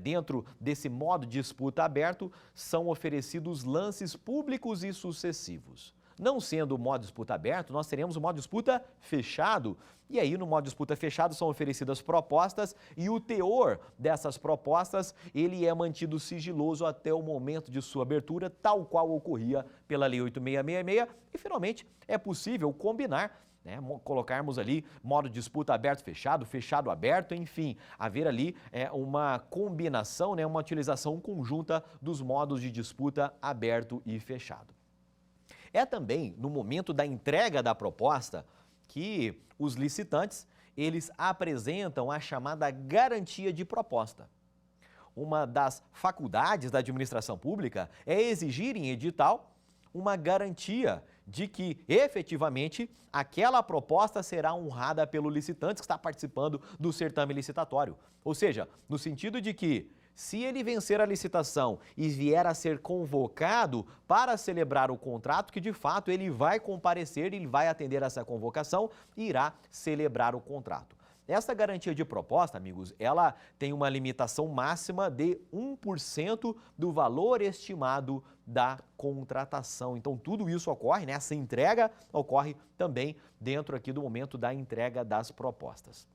dentro desse modo de disputa aberto, são oferecidos lances públicos e sucessivos. Não sendo o modo de disputa aberto, nós teremos o modo de disputa fechado. E aí, no modo de disputa fechado, são oferecidas propostas e o teor dessas propostas, ele é mantido sigiloso até o momento de sua abertura, tal qual ocorria pela Lei 8666. E, finalmente, é possível combinar, colocarmos ali modo de disputa aberto-fechado, fechado-aberto, enfim, haver ali uma combinação, uma utilização conjunta dos modos de disputa aberto e fechado. É também no momento da entrega da proposta que os licitantes, eles apresentam a chamada garantia de proposta. Uma das faculdades da administração pública é exigir em edital uma garantia de que, efetivamente, aquela proposta será honrada pelo licitante que está participando do certame licitatório. Ou seja, no sentido de que, se ele vencer a licitação e vier a ser convocado para celebrar o contrato, que de fato ele vai comparecer, ele vai atender essa convocação e irá celebrar o contrato. Essa garantia de proposta, amigos, ela tem uma limitação máxima de 1% do valor estimado da contratação. Então, tudo isso ocorre, né? Essa entrega ocorre também dentro aqui do momento da entrega das propostas.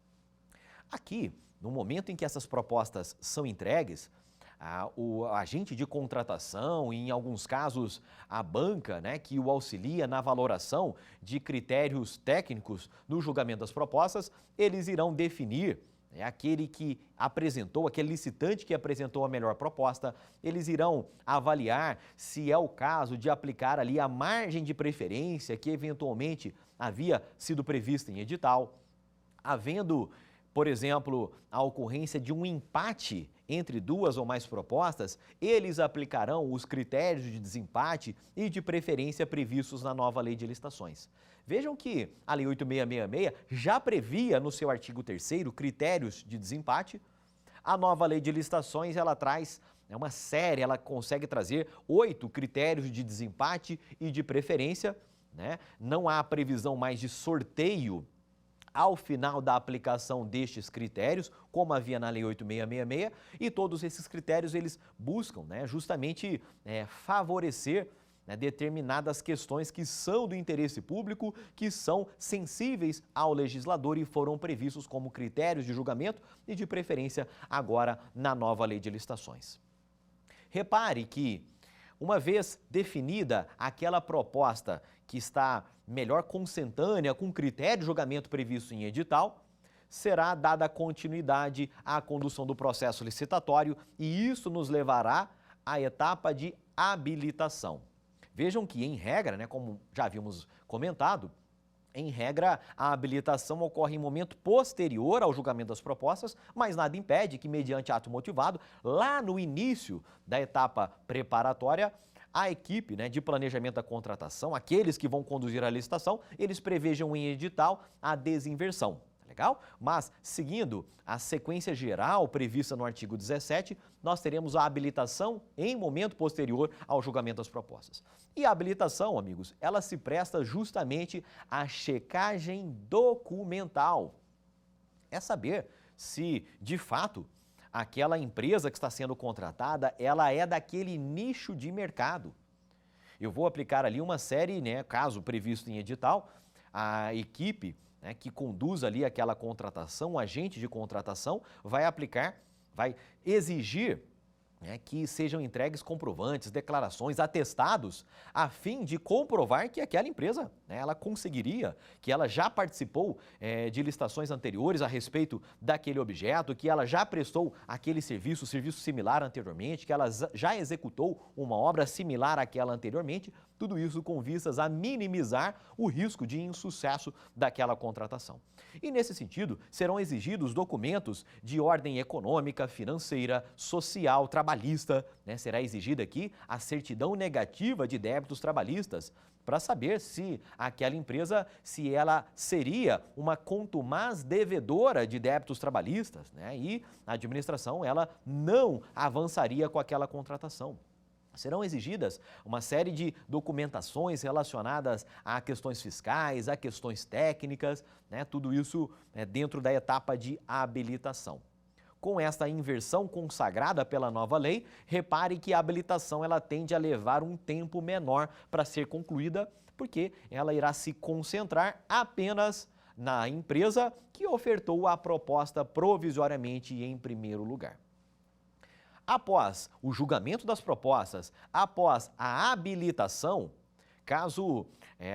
Aqui, no momento em que essas propostas são entregues, o agente de contratação e, em alguns casos, a banca, né, que o auxilia na valoração de critérios técnicos no julgamento das propostas, eles irão definir, né, aquele que apresentou, aquele licitante que apresentou a melhor proposta, eles irão avaliar se é o caso de aplicar ali a margem de preferência que eventualmente havia sido prevista em edital, havendo, por exemplo, a ocorrência de um empate entre duas ou mais propostas, eles aplicarão os critérios de desempate e de preferência previstos na nova Lei de Licitações. Vejam que a Lei 8.666 já previa no seu artigo 3º critérios de desempate. A nova Lei de Licitações, ela traz uma série, ela consegue trazer 8 critérios de desempate e de preferência, né? Não há previsão mais de sorteio ao final da aplicação destes critérios, como havia na Lei 8.666, e todos esses critérios eles buscam, né, justamente favorecer, né, determinadas questões que são do interesse público, que são sensíveis ao legislador e foram previstos como critérios de julgamento e de preferência agora na nova Lei de Licitações. Repare que, uma vez definida aquela proposta que está melhor consentânea com o critério de julgamento previsto em edital, será dada continuidade à condução do processo licitatório e isso nos levará à etapa de habilitação. Vejam que, em regra, né, como já havíamos comentado, em regra, a habilitação ocorre em momento posterior ao julgamento das propostas, mas nada impede que, mediante ato motivado, lá no início da etapa preparatória, a equipe, né, de planejamento da contratação, aqueles que vão conduzir a licitação, eles prevejam em edital a desinversão. Legal? Mas, seguindo a sequência geral prevista no artigo 17, nós teremos a habilitação em momento posterior ao julgamento das propostas. E a habilitação, amigos, ela se presta justamente à checagem documental. É saber se, de fato, aquela empresa que está sendo contratada, ela é daquele nicho de mercado. Eu vou aplicar ali uma série, né, caso previsto em edital, a equipe, né, que conduz ali aquela contratação, o agente de contratação, vai exigir, né, que sejam entregues comprovantes, declarações, atestados, a fim de comprovar que aquela empresa, né, ela conseguiria, que ela já participou de licitações anteriores a respeito daquele objeto, que ela já prestou aquele serviço similar anteriormente, que ela já executou uma obra similar àquela anteriormente, tudo isso com vistas a minimizar o risco de insucesso daquela contratação. E nesse sentido, serão exigidos documentos de ordem econômica, financeira, social, trabalhista, né? Será exigida aqui a certidão negativa de débitos trabalhistas, para saber se aquela empresa, se ela seria uma contumaz devedora de débitos trabalhistas, né? E a administração, ela não avançaria com aquela contratação. Serão exigidas uma série de documentações relacionadas a questões fiscais, a questões técnicas, né? Tudo isso dentro da etapa de habilitação. Com esta inversão consagrada pela nova lei, repare que a habilitação ela tende a levar um tempo menor para ser concluída, porque ela irá se concentrar apenas na empresa que ofertou a proposta provisoriamente em primeiro lugar. Após o julgamento das propostas, após a habilitação, caso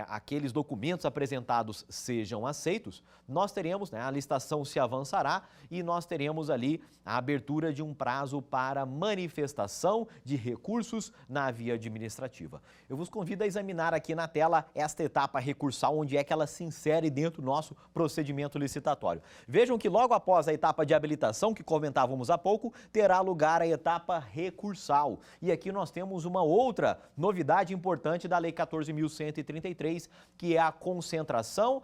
aqueles documentos apresentados sejam aceitos, nós teremos, a licitação se avançará e nós teremos ali a abertura de um prazo para manifestação de recursos na via administrativa. Eu vos convido a examinar aqui na tela esta etapa recursal, onde é que ela se insere dentro do nosso procedimento licitatório. Vejam que logo após a etapa de habilitação, que comentávamos há pouco, terá lugar a etapa recursal. E aqui nós temos uma outra novidade importante da Lei 14.133, que é a concentração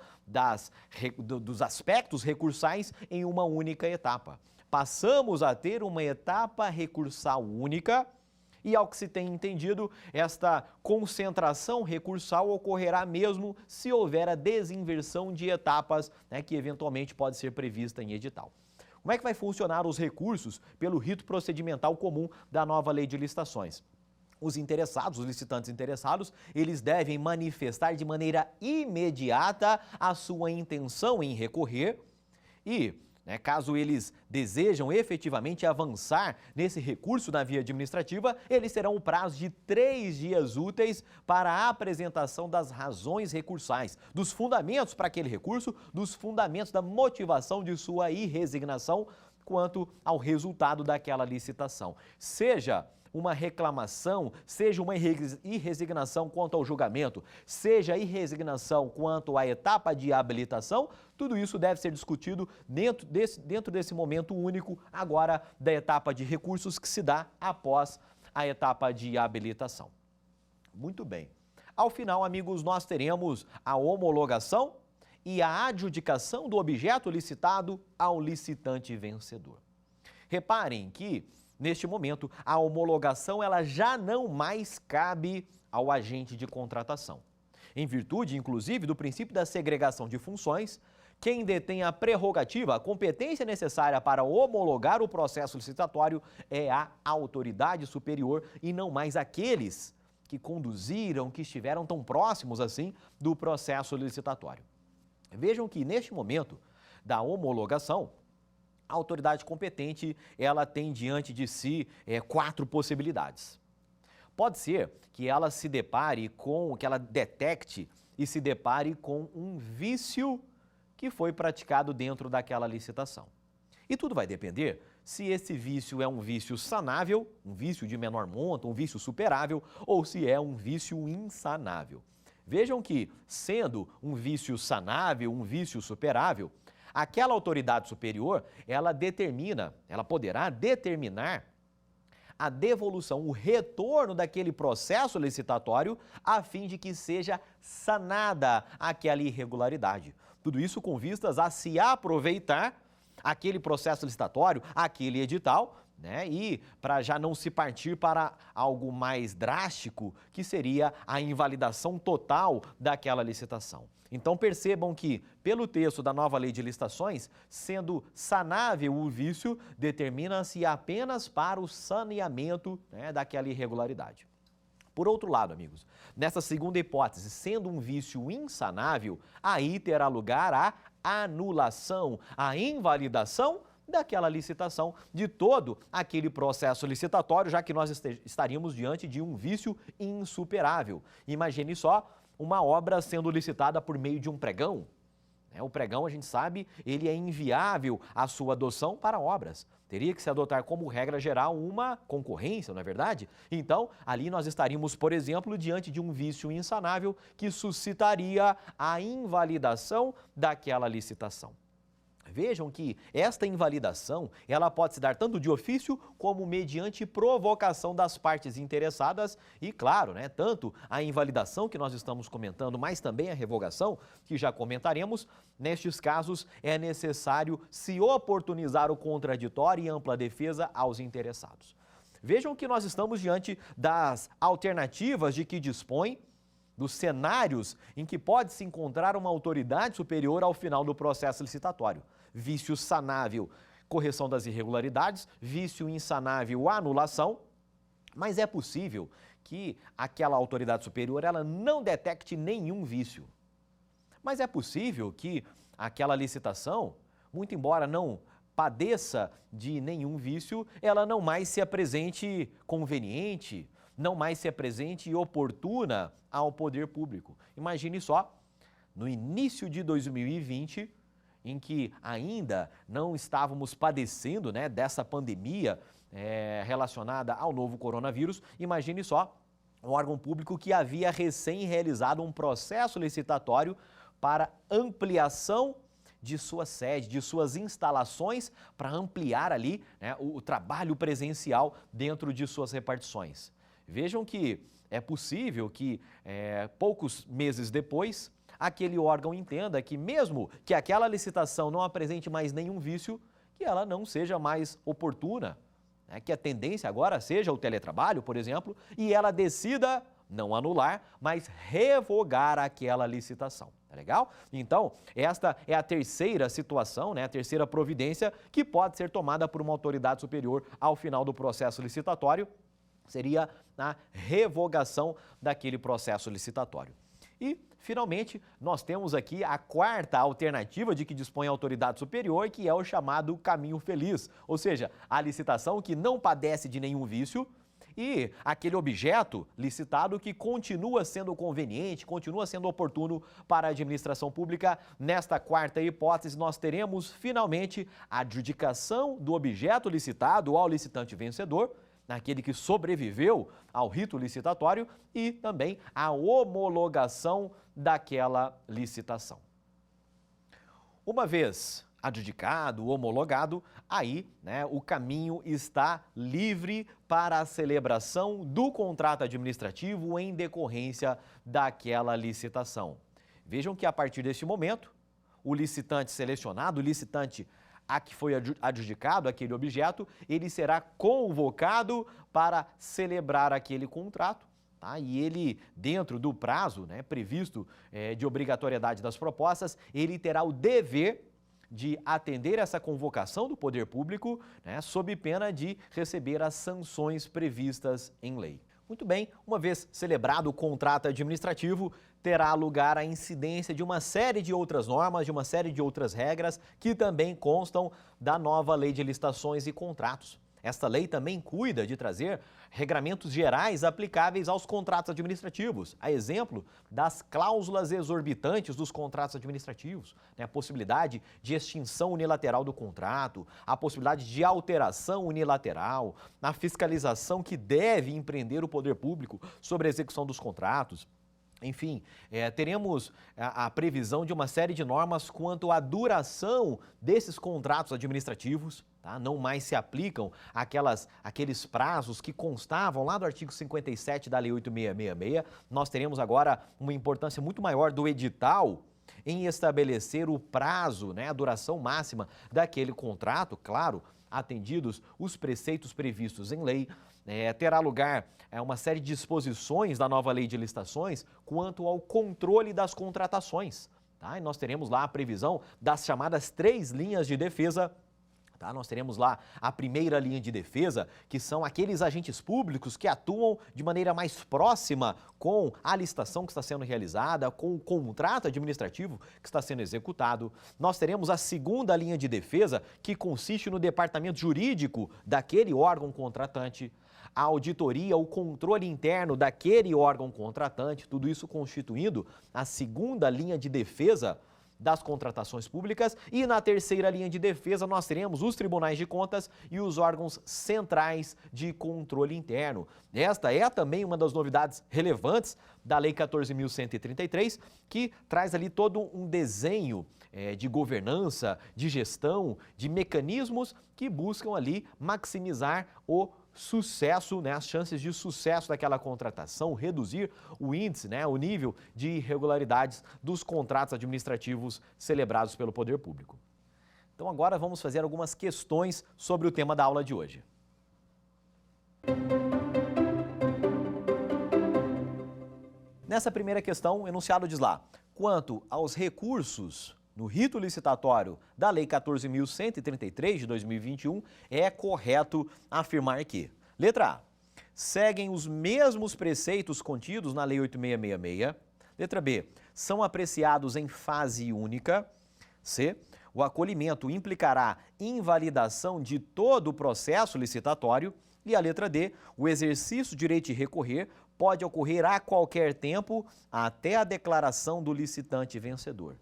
dos aspectos recursais em uma única etapa. Passamos a ter uma etapa recursal única e, ao que se tem entendido, esta concentração recursal ocorrerá mesmo se houver a desinversão de etapas, que eventualmente pode ser prevista em edital. Como é que vai funcionar os recursos pelo rito procedimental comum da nova Lei de Licitações? Os interessados, os licitantes interessados, eles devem manifestar de maneira imediata a sua intenção em recorrer e, caso eles desejam efetivamente avançar nesse recurso na via administrativa, eles terão o prazo de 3 dias úteis para a apresentação das razões recursais, dos fundamentos para aquele recurso, dos fundamentos da motivação de sua irresignação quanto ao resultado daquela licitação. Seja uma reclamação, seja uma irresignação quanto ao julgamento, seja irresignação quanto à etapa de habilitação, tudo isso deve ser discutido dentro desse momento único, agora da etapa de recursos que se dá após a etapa de habilitação. Muito bem. Ao final, amigos, nós teremos a homologação e a adjudicação do objeto licitado ao licitante vencedor. Reparem que, neste momento, a homologação ela já não mais cabe ao agente de contratação. Em virtude, inclusive, do princípio da segregação de funções, quem detém a prerrogativa, a competência necessária para homologar o processo licitatório é a autoridade superior e não mais aqueles que conduziram, que estiveram tão próximos assim do processo licitatório. Vejam que, neste momento da homologação, a autoridade competente, ela tem diante de si 4 possibilidades. Pode ser que ela se depare que ela detecte e se depare com um vício que foi praticado dentro daquela licitação. E tudo vai depender se esse vício é um vício sanável, um vício de menor monta, um vício superável, ou se é um vício insanável. Vejam que, sendo um vício sanável, um vício superável, aquela autoridade superior, ela poderá determinar a devolução, o retorno daquele processo licitatório a fim de que seja sanada aquela irregularidade. Tudo isso com vistas a se aproveitar aquele processo licitatório, aquele edital, e para já não se partir para algo mais drástico, que seria a invalidação total daquela licitação. Então percebam que, pelo texto da nova Lei de Licitações, sendo sanável o vício, determina-se apenas para o saneamento daquela irregularidade. Por outro lado, amigos, nessa segunda hipótese, sendo um vício insanável, aí terá lugar a anulação, a invalidação daquela licitação, de todo aquele processo licitatório, já que nós estaríamos diante de um vício insuperável. Imagine só uma obra sendo licitada por meio de um pregão. O pregão, a gente sabe, ele é inviável a sua adoção para obras. Teria que se adotar como regra geral uma concorrência, não é verdade? Então, ali nós estaríamos, por exemplo, diante de um vício insanável que suscitaria a invalidação daquela licitação. Vejam que esta invalidação, ela pode se dar tanto de ofício como mediante provocação das partes interessadas e, claro, tanto a invalidação que nós estamos comentando, mas também a revogação, que já comentaremos, nestes casos é necessário se oportunizar o contraditório e ampla defesa aos interessados. Vejam que nós estamos diante das alternativas de que dispõe, dos cenários em que pode se encontrar uma autoridade superior ao final do processo licitatório. Vício sanável, correção das irregularidades, vício insanável, anulação, mas é possível que aquela autoridade superior ela não detecte nenhum vício. Mas é possível que aquela licitação, muito embora não padeça de nenhum vício, ela não mais se apresente conveniente, não mais se apresente oportuna ao poder público. Imagine só, no início de 2020, em que ainda não estávamos padecendo, né, dessa pandemia relacionada ao novo coronavírus, imagine só um órgão público que havia recém realizado um processo licitatório para ampliação de sua sede, de suas instalações, para ampliar ali, né, o trabalho presencial dentro de suas repartições. Vejam que é possível que poucos meses depois, aquele órgão entenda que mesmo que aquela licitação não apresente mais nenhum vício, que ela não seja mais oportuna, né, que a tendência agora seja o teletrabalho, por exemplo, e ela decida não anular, mas revogar aquela licitação. Tá legal? Então, esta é a terceira situação, né, a terceira providência que pode ser tomada por uma autoridade superior ao final do processo licitatório, seria a revogação daquele processo licitatório. E, finalmente, nós temos aqui a quarta alternativa de que dispõe a autoridade superior, que é o chamado caminho feliz, ou seja, a licitação que não padece de nenhum vício, e aquele objeto licitado que continua sendo conveniente, continua sendo oportuno para a administração pública. Nesta quarta hipótese, nós teremos finalmente a adjudicação do objeto licitado ao licitante vencedor, naquele que sobreviveu ao rito licitatório, e também a homologação daquela licitação. Uma vez adjudicado, homologado, aí, né, o caminho está livre para a celebração do contrato administrativo em decorrência daquela licitação. Vejam que a partir deste momento, o licitante selecionado, o licitante a que foi adjudicado aquele objeto, ele será convocado para celebrar aquele contrato. Tá? E ele, dentro do prazo, né, previsto de obrigatoriedade das propostas, ele terá o dever de atender essa convocação do poder público, né, sob pena de receber as sanções previstas em lei. Muito bem, uma vez celebrado o contrato administrativo, terá lugar a incidência de uma série de outras normas, de uma série de outras regras que também constam da nova Lei de Licitações e Contratos. Esta lei também cuida de trazer regramentos gerais aplicáveis aos contratos administrativos, a exemplo das cláusulas exorbitantes dos contratos administrativos, né, a possibilidade de extinção unilateral do contrato, a possibilidade de alteração unilateral, a fiscalização que deve empreender o poder público sobre a execução dos contratos. Enfim, teremos a previsão de uma série de normas quanto à duração desses contratos administrativos. Tá? Não mais se aplicam aqueles prazos que constavam lá do artigo 57 da Lei 8.666. Nós teremos agora uma importância muito maior do edital em estabelecer o prazo, né, a duração máxima daquele contrato, claro, atendidos os preceitos previstos em lei. Terá lugar uma série de disposições da nova Lei de Licitações quanto ao controle das contratações. Tá? E nós teremos lá a previsão das chamadas 3 linhas de defesa. Tá? Nós teremos lá a primeira linha de defesa, que são aqueles agentes públicos que atuam de maneira mais próxima com a licitação que está sendo realizada, com o contrato administrativo que está sendo executado. Nós teremos a segunda linha de defesa, que consiste no departamento jurídico daquele órgão contratante, a auditoria, o controle interno daquele órgão contratante, tudo isso constituindo a segunda linha de defesa das contratações públicas. E na terceira linha de defesa nós teremos os tribunais de contas e os órgãos centrais de controle interno. Esta é também uma das novidades relevantes da Lei 14.133, que traz ali todo um desenho de governança, de gestão, de mecanismos que buscam ali maximizar o sucesso, né, as chances de sucesso daquela contratação, reduzir o índice, né, o nível de irregularidades dos contratos administrativos celebrados pelo poder público. Então agora vamos fazer algumas questões sobre o tema da aula de hoje. Nessa primeira questão, o enunciado diz lá: quanto aos recursos no rito licitatório da Lei 14.133 de 2021, é correto afirmar que, letra A, seguem os mesmos preceitos contidos na Lei 8.666. Letra B, são apreciados em fase única. C, o acolhimento implicará invalidação de todo o processo licitatório. E a letra D, o exercício do direito de recorrer pode ocorrer a qualquer tempo até a declaração do licitante vencedor.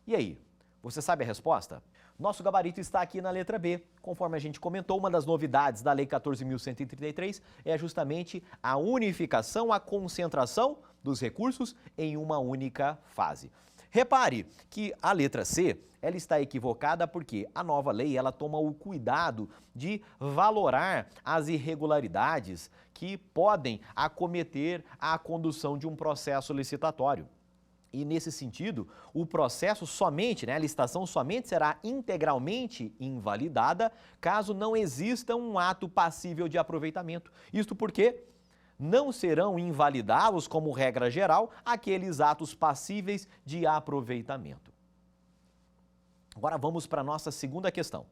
E aí, você sabe a resposta? Nosso gabarito está aqui na letra B. Conforme a gente comentou, uma das novidades da Lei 14.133 é justamente a unificação, a concentração dos recursos em uma única fase. Repare que a letra C, ela está equivocada porque a nova lei, ela toma o cuidado de valorar as irregularidades que podem acometer a condução de um processo licitatório. E nesse sentido, o processo somente, a licitação somente será integralmente invalidada caso não exista um ato passível de aproveitamento. Isto porque não serão invalidados, como regra geral, aqueles atos passíveis de aproveitamento. Agora vamos para a nossa segunda questão.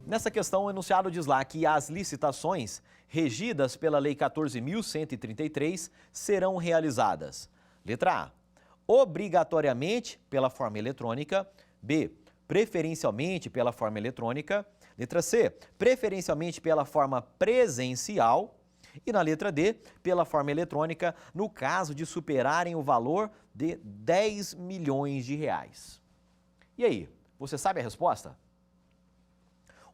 Nessa questão, o enunciado diz lá que as licitações regidas pela Lei 14.133 serão realizadas. Letra A, obrigatoriamente pela forma eletrônica. B, preferencialmente pela forma eletrônica. Letra C, preferencialmente pela forma presencial. E na letra D, pela forma eletrônica, no caso de superarem o valor de 10 milhões de reais. E aí, você sabe a resposta?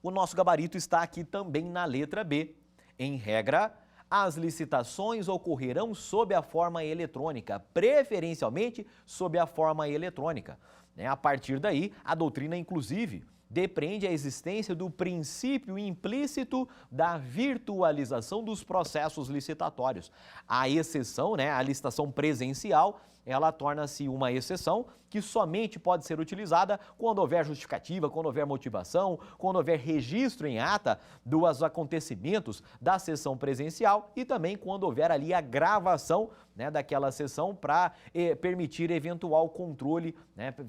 O nosso gabarito está aqui também na letra B. Em regra, as licitações ocorrerão sob a forma eletrônica, preferencialmente sob a forma eletrônica. A partir daí, a doutrina, inclusive, depreende a existência do princípio implícito da virtualização dos processos licitatórios. A exceção, a licitação presencial, ela torna-se uma exceção que somente pode ser utilizada quando houver justificativa, quando houver motivação, quando houver registro em ata dos acontecimentos da sessão presencial e também quando houver ali a gravação daquela sessão para permitir eventual controle,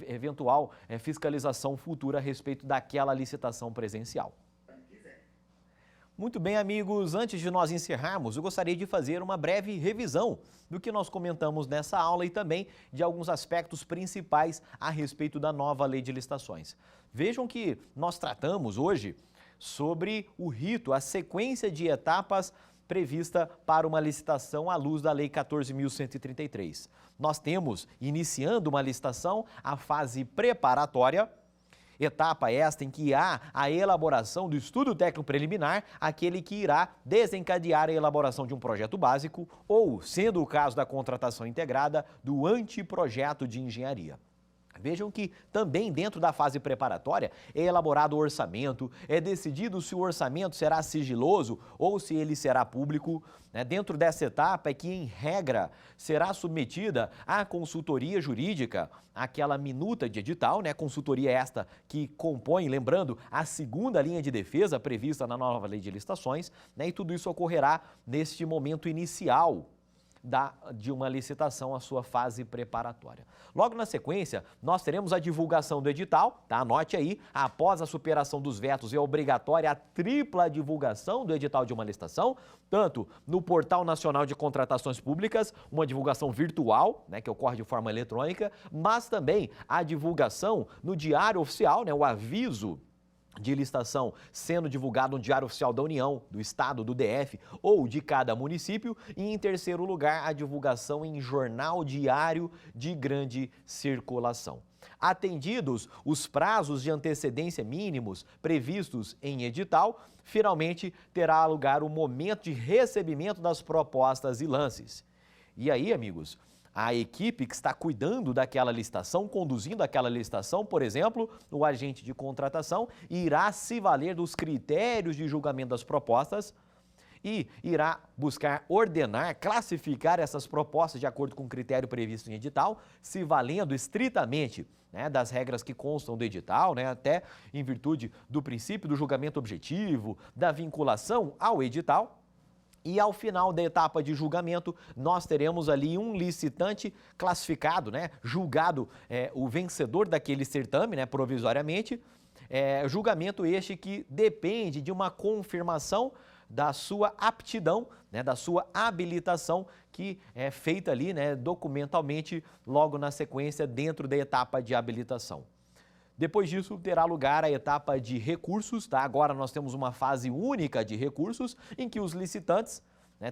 eventual fiscalização futura a respeito daquela licitação presencial. Muito bem, amigos, antes de nós encerrarmos, eu gostaria de fazer uma breve revisão do que nós comentamos nessa aula e também de alguns aspectos principais a respeito da nova lei de licitações. Vejam que nós tratamos hoje sobre o rito, a sequência de etapas prevista para uma licitação à luz da Lei 14.133. Nós temos, iniciando uma licitação, a fase preparatória, etapa esta em que há a elaboração do estudo técnico preliminar, aquele que irá desencadear a elaboração de um projeto básico ou, sendo o caso da contratação integrada, do anteprojeto de engenharia. Vejam que também dentro da fase preparatória é elaborado o orçamento, é decidido se o orçamento será sigiloso ou se ele será público. Dentro dessa etapa é que, em regra, será submetida à consultoria jurídica, aquela minuta de edital, consultoria esta que compõe, lembrando, a segunda linha de defesa prevista na nova lei de licitações, e tudo isso ocorrerá neste momento inicial de uma licitação, a sua fase preparatória. Logo na sequência, nós teremos a divulgação do edital, anote aí, após a superação dos vetos é obrigatória a tripla divulgação do edital de uma licitação, tanto no Portal Nacional de Contratações Públicas, uma divulgação virtual, que ocorre de forma eletrônica, mas também a divulgação no Diário Oficial, o aviso de licitação sendo divulgado no Diário Oficial da União, do Estado, do DF ou de cada município e, em terceiro lugar, a divulgação em jornal diário de grande circulação. Atendidos os prazos de antecedência mínimos previstos em edital, finalmente terá lugar o momento de recebimento das propostas e lances. E aí, amigos, a equipe que está cuidando daquela licitação, conduzindo aquela licitação, por exemplo, o agente de contratação, irá se valer dos critérios de julgamento das propostas e irá buscar ordenar, classificar essas propostas de acordo com o critério previsto em edital, se valendo estritamente das regras que constam do edital, até em virtude do princípio do julgamento objetivo, da vinculação ao edital. E ao final da etapa de julgamento, nós teremos ali um licitante classificado, julgado o vencedor daquele certame, provisoriamente. Julgamento este que depende de uma confirmação da sua aptidão, da sua habilitação, que é feita ali documentalmente logo na sequência dentro da etapa de habilitação. Depois disso, terá lugar a etapa de recursos, tá? Agora nós temos uma fase única de recursos em que os licitantes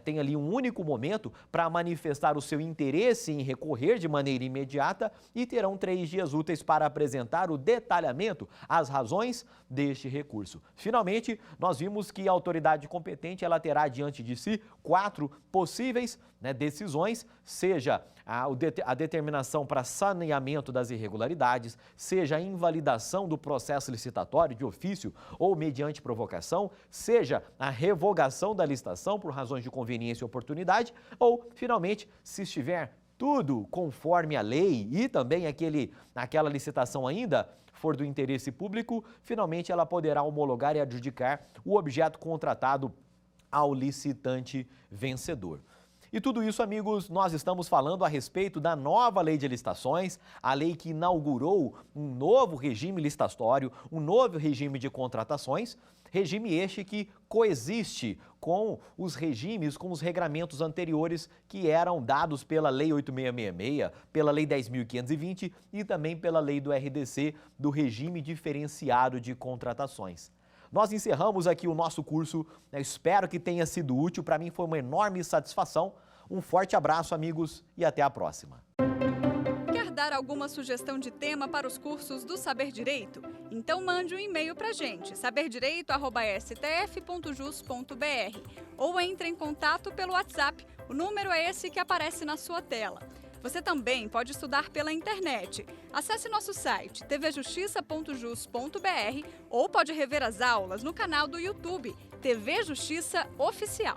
tem ali um único momento para manifestar o seu interesse em recorrer de maneira imediata e terão 3 dias úteis para apresentar o detalhamento, as razões deste recurso. Finalmente, nós vimos que a autoridade competente ela terá diante de si 4 possíveis decisões, seja a determinação para saneamento das irregularidades, seja a invalidação do processo licitatório de ofício ou mediante provocação, seja a revogação da licitação por razões de conveniência e oportunidade, ou, finalmente, se estiver tudo conforme a lei e também aquela licitação ainda for do interesse público, finalmente ela poderá homologar e adjudicar o objeto contratado ao licitante vencedor. E tudo isso, amigos, nós estamos falando a respeito da nova lei de licitações, a lei que inaugurou um novo regime licitatório, um novo regime de contratações, regime este que coexiste com os regimes, com os regramentos anteriores que eram dados pela Lei 8666, pela Lei 10.520 e também pela Lei do RDC, do regime diferenciado de contratações. Nós encerramos aqui o nosso curso, espero que tenha sido útil, para mim foi uma enorme satisfação. Um forte abraço, amigos, e até a próxima. Quer dar alguma sugestão de tema para os cursos do Saber Direito? Então mande um e-mail para a gente, saberdireito@stf.jus.br, ou entre em contato pelo WhatsApp, o número é esse que aparece na sua tela. Você também pode estudar pela internet. Acesse nosso site tvjustiça.jus.br ou pode rever as aulas no canal do YouTube TV Justiça Oficial.